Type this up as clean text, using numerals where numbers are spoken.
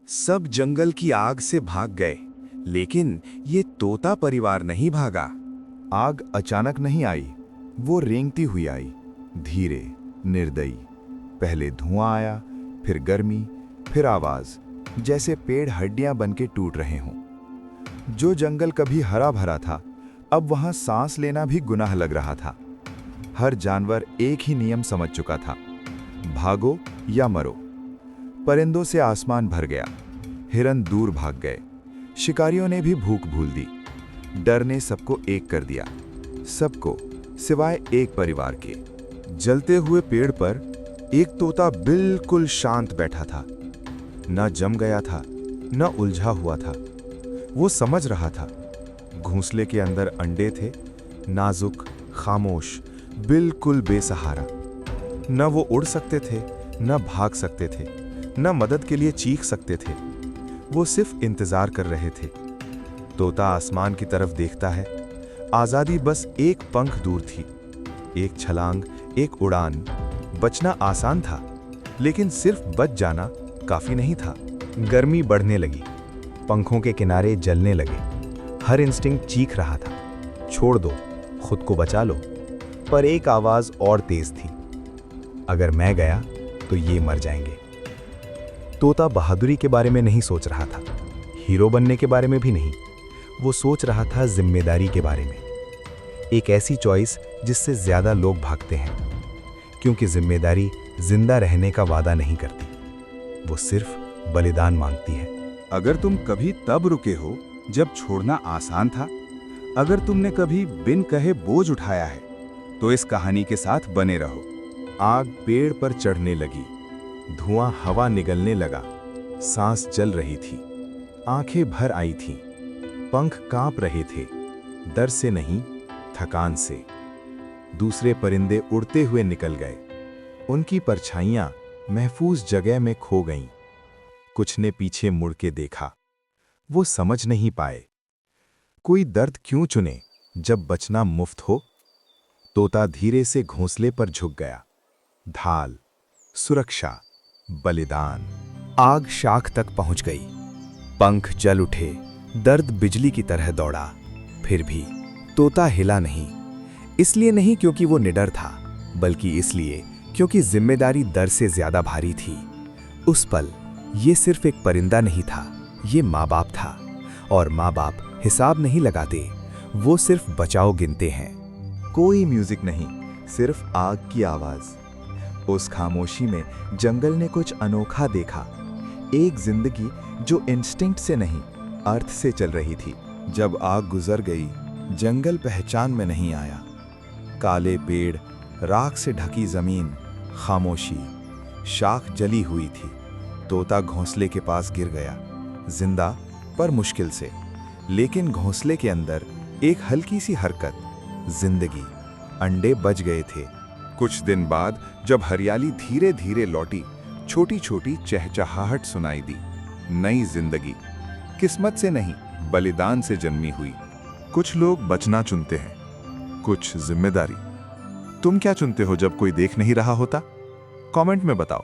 सब जंगल की आग से भाग गए, लेकिन ये तोता परिवार नहीं भागा। आग अचानक नहीं आई, वो रेंगती हुई आई, धीरे, निर्दयी। पहले धुआं आया, फिर गर्मी, फिर आवाज, जैसे पेड़ हड्डियां बनके टूट रहे हों। जो जंगल कभी हरा भरा था, अब वहां सांस लेना भी गुनाह लग रहा था। हर जानवर एक ही नियम समझ चुका था, भागो या मरो। परिंदों से आसमान भर गया, हिरन दूर भाग गए, शिकारियों ने भी भूख भूल दी। डर ने सबको एक कर दिया, सबको सिवाय एक परिवार के। जलते हुए पेड़ पर एक तोता बिल्कुल शांत बैठा था, न जम गया था, न उलझा हुआ था। वो समझ रहा था, घोंसले के अंदर अंडे थे, नाजुक, खामोश, बिल्कुल बेसहारा। न वो उड़ सकते थे, न भाग सकते थे, न मदद के लिए चीख सकते थे। वो सिर्फ इंतजार कर रहे थे। तोता आसमान की तरफ देखता है, आजादी बस एक पंख दूर थी। एक छलांग, एक उड़ान। बचना आसान था, लेकिन सिर्फ बच जाना काफी नहीं था। गर्मी बढ़ने लगी, पंखों के किनारे जलने लगे। हर इंस्टिंक्ट चीख रहा था, छोड़ दो, खुद को बचा लो। पर एक आवाज और तेज थी, अगर मैं गया तो ये मर जाएंगे। तोता बहादुरी के बारे में नहीं सोच रहा था, हीरो बनने के बारे में भी नहीं। वो सोच रहा था जिम्मेदारी के बारे में। एक ऐसी चॉइस जिससे ज्यादा लोग भागते हैं, क्योंकि जिम्मेदारी जिंदा रहने का वादा नहीं करती, वो सिर्फ बलिदान मांगती है। अगर तुम कभी तब रुके हो जब छोड़ना आसान था, अगर तुमने कभी बिन कहे बोझ उठाया है, तो इस कहानी के साथ बने रहो। आग पेड़ पर चढ़ने लगी, धुआं हवा निगलने लगा, सांस जल रही थी, आंखें भर आई थीं, पंख कांप रहे थे, डर से नहीं, थकान से। दूसरे परिंदे उड़ते हुए निकल गए, उनकी परछाइयां महफूज जगह में खो गईं। कुछ ने पीछे मुड़ के देखा, वो समझ नहीं पाए, कोई दर्द क्यों चुने जब बचना मुफ्त हो। तोता धीरे से घोंसले पर झुक गया। ढाल, सुरक्षा, बलिदान। आग शाख तक पहुंच गई, पंख जल उठे, दर्द बिजली की तरह दौड़ा। फिर भी तोता हिला नहीं। इसलिए नहीं क्योंकि वो निडर था, बल्कि इसलिए क्योंकि जिम्मेदारी डर से ज्यादा भारी थी। उस पल ये सिर्फ एक परिंदा नहीं था, ये माँ बाप था। और माँ बाप हिसाब नहीं लगाते, वो सिर्फ बचाओ गिनते हैं। कोई म्यूजिक नहीं, सिर्फ आग की आवाज। उस खामोशी में जंगल ने कुछ अनोखा देखा, एक जिंदगी जो इंस्टिंक्ट से नहीं, अर्थ से चल रही थी। जब आग गुजर गई, जंगल पहचान में नहीं आया। काले पेड़, राख से ढकी जमीन, खामोशी, शाख जली हुई थी। तोता घोंसले के पास गिर गया, जिंदा पर मुश्किल से। लेकिन घोंसले के अंदर एक हल्की सी हरकत, जिंदगी। अंडे बच गए थे। कुछ दिन बाद जब हरियाली धीरे धीरे लौटी, छोटी छोटी चहचहाहट सुनाई दी। नई जिंदगी, किस्मत से नहीं, बलिदान से जन्मी हुई। कुछ लोग बचना चुनते हैं, कुछ जिम्मेदारी। तुम क्या चुनते हो जब कोई देख नहीं रहा होता? कमेंट में बताओ।